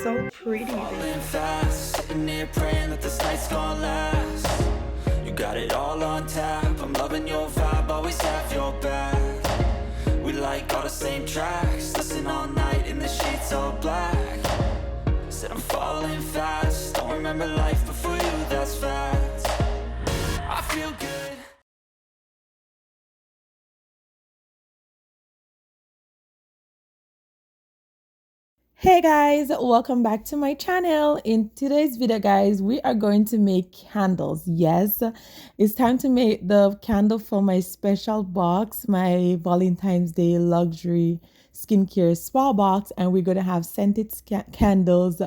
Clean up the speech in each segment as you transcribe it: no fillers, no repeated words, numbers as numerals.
so pretty. Falling fast, sitting here praying that this night's gonna last. You got it all on tap, I'm loving your vibe, always have your back. We like all the same tracks, listen all night in the sheets all black. Said I'm falling fast, don't remember life before you, that's fact. I feel good. Hey guys, welcome back to my channel. In today's video, guys, we are going to make candles. Yes, it's time to make the candle for my special box, my Valentine's Day luxury skincare spa box, and we're gonna have scented candles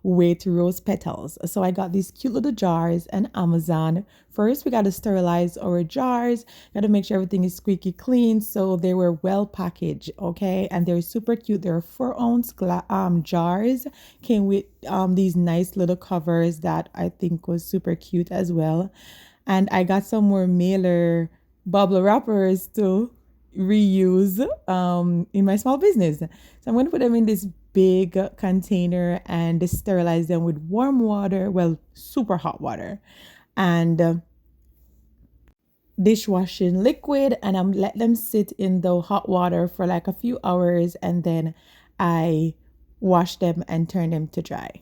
with rose petals. So I got these cute little jars on Amazon. First, we got to sterilize our jars, got to make sure everything is squeaky clean, so they were well packaged, okay? And they're super cute. They're 4-ounce jars, came with these nice little covers that I think was super cute as well. And I got some more mailer bubble wrappers to reuse in my small business. So I'm going to put them in this big container and sterilize them with warm water, well, super hot water, and dishwashing liquid, and I'm let them sit in the hot water for like a few hours, and then I wash them and turn them to dry.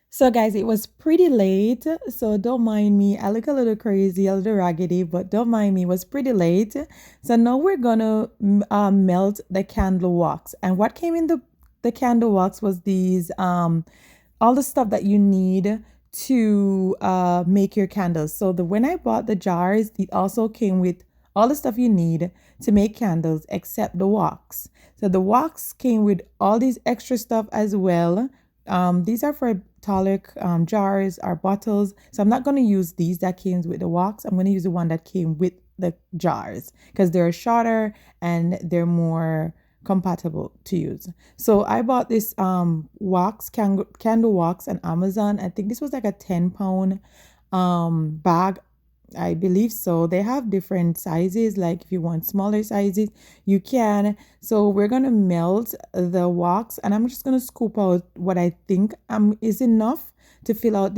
So guys, it was pretty late, so don't mind me. I look a little crazy, a little raggedy, but don't mind me. It was pretty late. So now we're gonna melt the candle wax. And what came in the candle wax was these all the stuff that you need to make your candles. So when I bought the jars, it also came with all the stuff you need to make candles except the wax. So the wax came with all these extra stuff as well. These are for taller jars or bottles. So I'm not going to use these that came with the wax. I'm going to use the one that came with the jars because they're shorter and they're more compatible to use. So I bought this wax candle wax on Amazon. I think this was like a 10-pound bag. I believe so. They have different sizes, like if you want smaller sizes, you can. So we're gonna melt the wax, and I'm just gonna scoop out what I think is enough to fill out.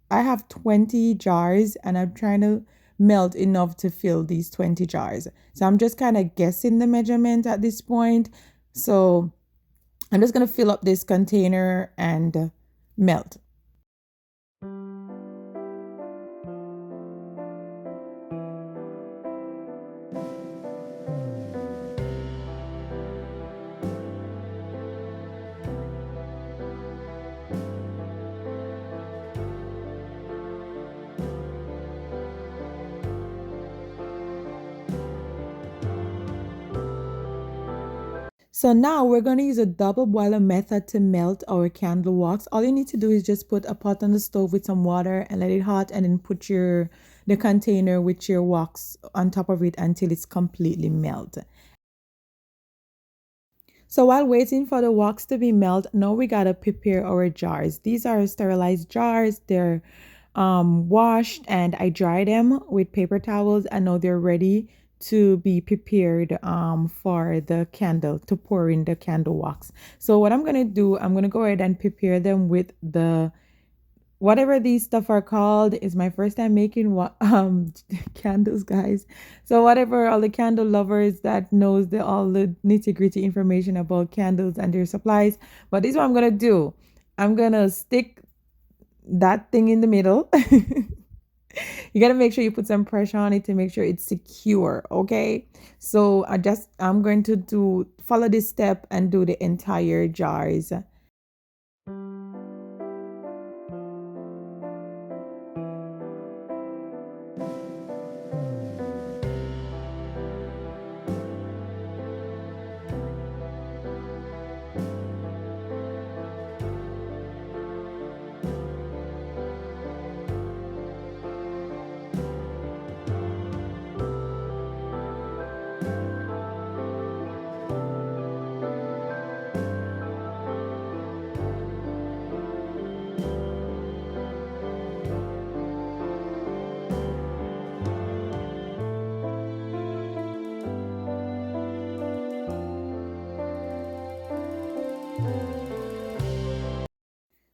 I have 20 jars, and I'm trying to melt enough to fill these 20 jars. So I'm just kind of guessing the measurement at this point. So I'm just gonna fill up this container and melt. So now we're going to use a double boiler method to melt our candle wax. All you need to do is just put a pot on the stove with some water and let it hot, and then put the container with your wax on top of it until it's completely melted. So while waiting for the wax to be melted, now we gotta prepare our jars. These are sterilized jars. They're washed, and I dry them with paper towels, and now they're ready to be prepared for the candle, to pour in the candle wax. So what I'm gonna do, I'm gonna go ahead and prepare them with the whatever these stuff are called. Is my first time making candles, guys. So whatever, all the candle lovers that knows all the nitty-gritty information about candles and their supplies. But this is what I'm gonna do. I'm gonna stick that thing in the middle. You got to make sure you put some pressure on it to make sure it's secure, okay? So I'm going to do follow this step and do the entire jars.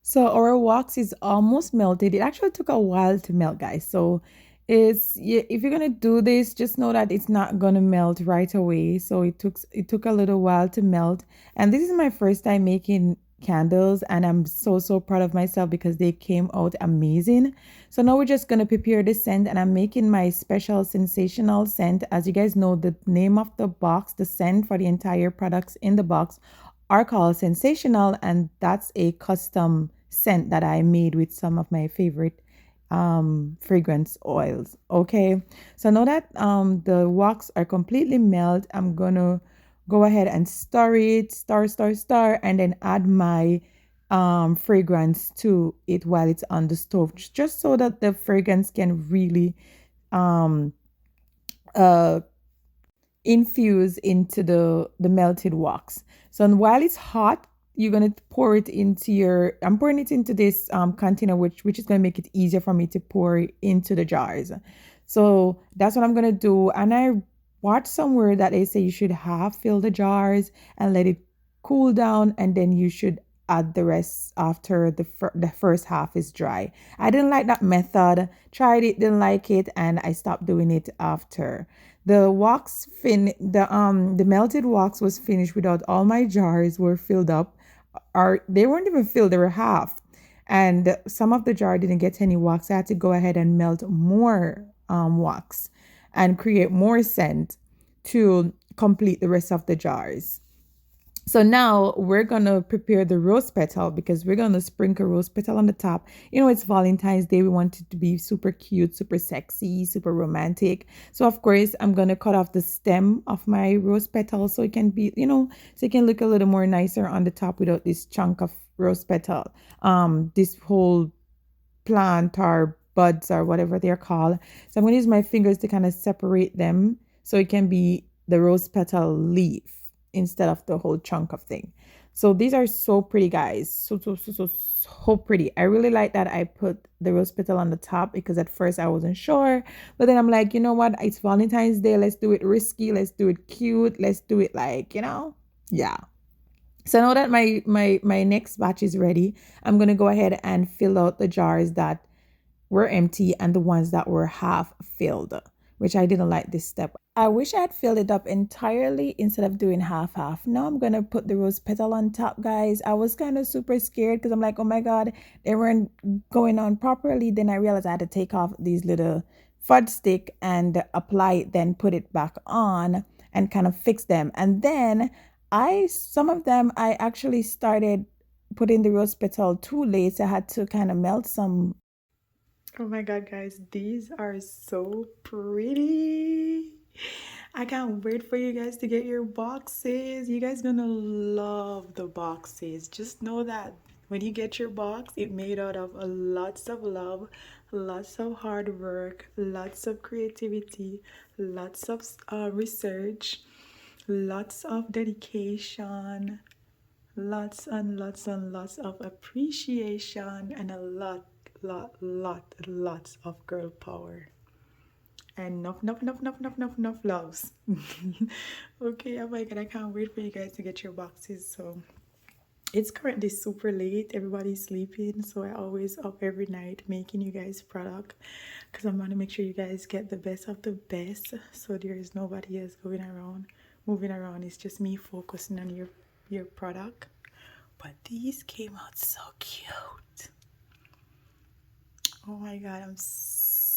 So our wax is almost melted. It actually took a while to melt, guys. So if you're gonna do this, just know that it's not gonna melt right away. So it took a little while to melt. And this is my first time making candles, and I'm so proud of myself because they came out amazing. So now we're just gonna prepare the scent, and I'm making my special sensational scent. As you guys know, the name of the box, the scent for the entire products in the box are called sensational, and that's a custom scent that I made with some of my favorite fragrance oils. Okay, so now that the wax are completely melt, I'm gonna go ahead and stir it, stir, and then add my fragrance to it while it's on the stove, just so that the fragrance can really um uh infuse into the melted wax. So while it's hot, you're gonna pour it into your. I'm pouring it into this container, which is gonna make it easier for me to pour into the jars. So that's what I'm gonna do. And I watched somewhere that they say you should half fill the jars and let it cool down, and then you should add the rest after the first half is dry. I didn't like that method. Tried it, didn't like it, and I stopped doing it after. The melted wax was finished without all my jars were filled up, or they weren't even filled, they were half. And some of the jar didn't get any wax. I had to go ahead and melt more wax and create more scent to complete the rest of the jars. So now we're gonna prepare the rose petal, because we're gonna sprinkle rose petal on the top. You know, it's Valentine's Day. We want it to be super cute, super sexy, super romantic. So of course, I'm gonna cut off the stem of my rose petal so it can be, so it can look a little more nicer on the top without this chunk of rose petal. This whole plant or buds or whatever they're called. So I'm gonna use my fingers to kind of separate them so it can be the rose petal leaf instead of the whole chunk of thing. So these are so pretty, guys. So pretty. I really like that I put the rose petal on the top, because at first I wasn't sure. But then I'm like, you know what? It's Valentine's Day. Let's do it risky. Let's do it cute. Let's do it yeah. So now that my next batch is ready, I'm gonna go ahead and fill out the jars that were empty and the ones that were half filled, which I didn't like this step. I wish I had filled it up entirely instead of doing half. Now I'm gonna put the rose petal on top, guys. I was kind of super scared because I'm like, oh my god, they weren't going on properly. Then I realized I had to take off these little fudge stick and apply it, then put it back on and kind of fix them. And then some of them I actually started putting the rose petal too late, so I had to kind of melt some. Oh my god, guys, these are so pretty. I can't wait for you guys to get your boxes. You guys gonna love the boxes. Just know that when you get your box, it made out of lots of love, lots of hard work, lots of creativity, lots of research, lots of dedication, lots of appreciation, and a lots of girl power. And enough loves. Okay, oh my god, I can't wait for you guys to get your boxes. So it's currently super late, everybody's sleeping, so I always up every night making you guys product, because I'm going to make sure you guys get the best of the best, so there is nobody else moving around. It's just me focusing on your product. But these came out so cute. Oh my god, I'm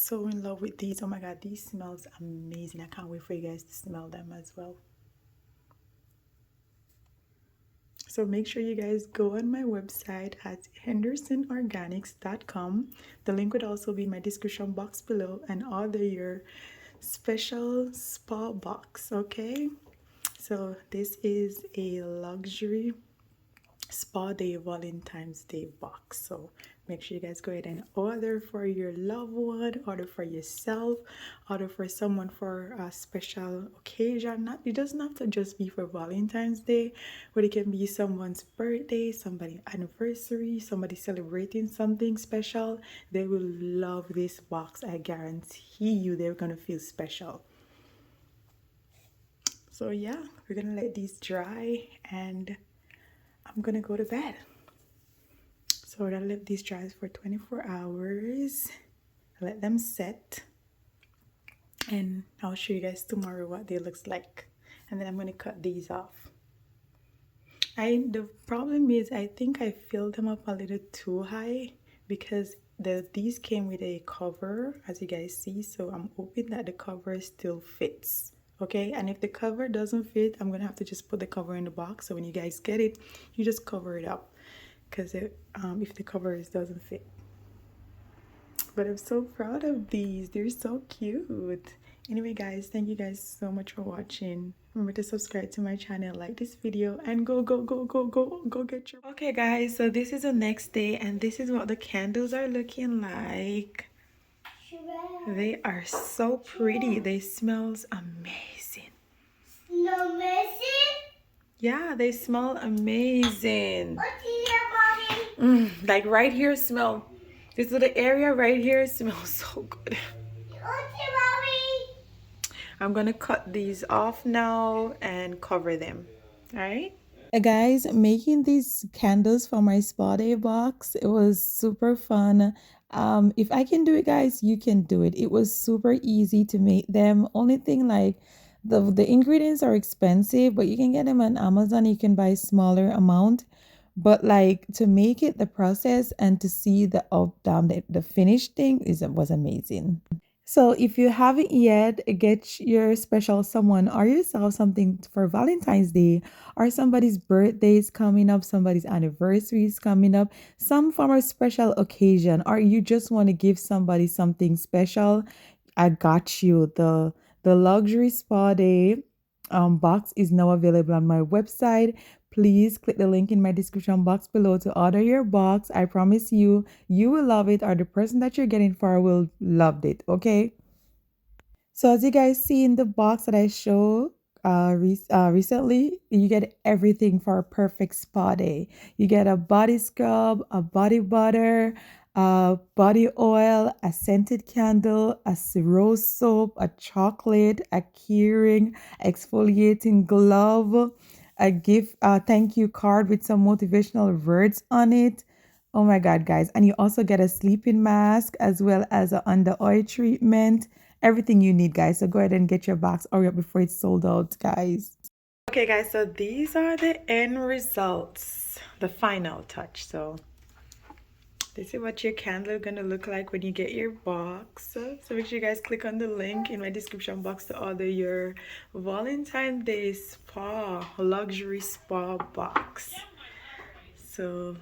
so in love with these. Oh my god, these smells amazing. I can't wait for you guys to smell them as well. So make sure you guys go on my website at hendersonorganics.com. The link would also be in my description box below and order your special spa box, okay? So this is a luxury spa day Valentine's Day box. So make sure you guys go ahead and order for your loved one, order for yourself, order for someone for a special occasion. Not, it doesn't have to just be for Valentine's Day, but it can be someone's birthday, somebody's anniversary, somebody celebrating something special. They will love this box. I guarantee you they're gonna feel special. So yeah, we're gonna let these dry and I'm gonna go to bed. So we're gonna let these dry for 24 hours, let them set, and I'll show you guys tomorrow what they looks like. And then I'm gonna cut these off. The problem is I think I filled them up a little too high because these came with a cover, as you guys see, so I'm hoping that the cover still fits. Okay, and if the cover doesn't fit, I'm gonna have to just put the cover in the box, so when you guys get it, you just cover it up, because if the cover doesn't fit. But I'm so proud of these. They're so cute. Anyway guys, thank you guys so much for watching. Remember to subscribe to my channel, like this video, and go get your... Okay guys, so this is the next day and this is what the candles are looking like. They are so pretty. They smells amazing. Yeah, they smell amazing. Like right here smell. This little area right here smells so good. I'm gonna cut these off now and cover them. All right. Guys, making these candles for my spa day box, it was super fun. If I can do it, guys, you can do it. It was super easy to make them. Only thing, like, the ingredients are expensive, but you can get them on Amazon. You can buy smaller amount, but like to make it, the process and to see the finished thing was amazing. So if you haven't yet, get your special someone or yourself something for Valentine's Day, or somebody's birthday is coming up, somebody's anniversary is coming up, some form of special occasion, or you just want to give somebody something special. I got you. The luxury spa day box is now available on my website. Please click the link in my description box below to order your box. I promise you, you will love it, or the person that you're getting for will love it, okay? So as you guys see in the box that I showed recently, you get everything for a perfect spa day. You get a body scrub, a body butter, a body oil, a scented candle, a rose soap, a chocolate, a keyring, exfoliating glove, a gift thank you card with some motivational words on it. Oh my god, guys. And you also get a sleeping mask as well as an under eye treatment. Everything you need, guys. So go ahead and get your box. Hurry up before it's sold out, guys. Okay, guys. So these are the end results. The final touch. So this is what your candle is going to look like when you get your box. So make sure you guys click on the link in my description box to order your Valentine's Day spa, luxury spa box. So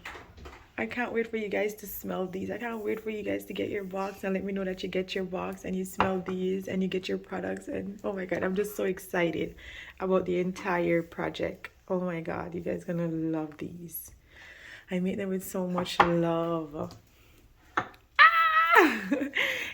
I can't wait for you guys to smell these. I can't wait for you guys to get your box and let me know that you get your box and you smell these and you get your products. And oh my god, I'm just so excited about the entire project. Oh my god, you guys are gonna love these. I made them with so much love.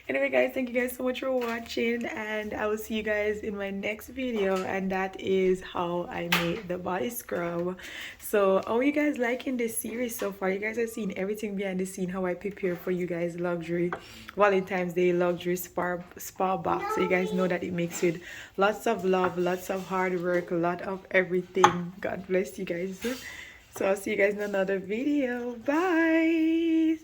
Anyway guys, thank you guys so much for watching, and I will see you guys in my next video, and that is how I made the body scrub. So are you guys liking this series so far? You guys have seen everything behind the scene, how I prepare for you guys luxury Valentine's Day luxury spa box. So you guys know that it makes with lots of love, lots of hard work, a lot of everything. God bless you guys. So I'll see you guys in another video. Bye.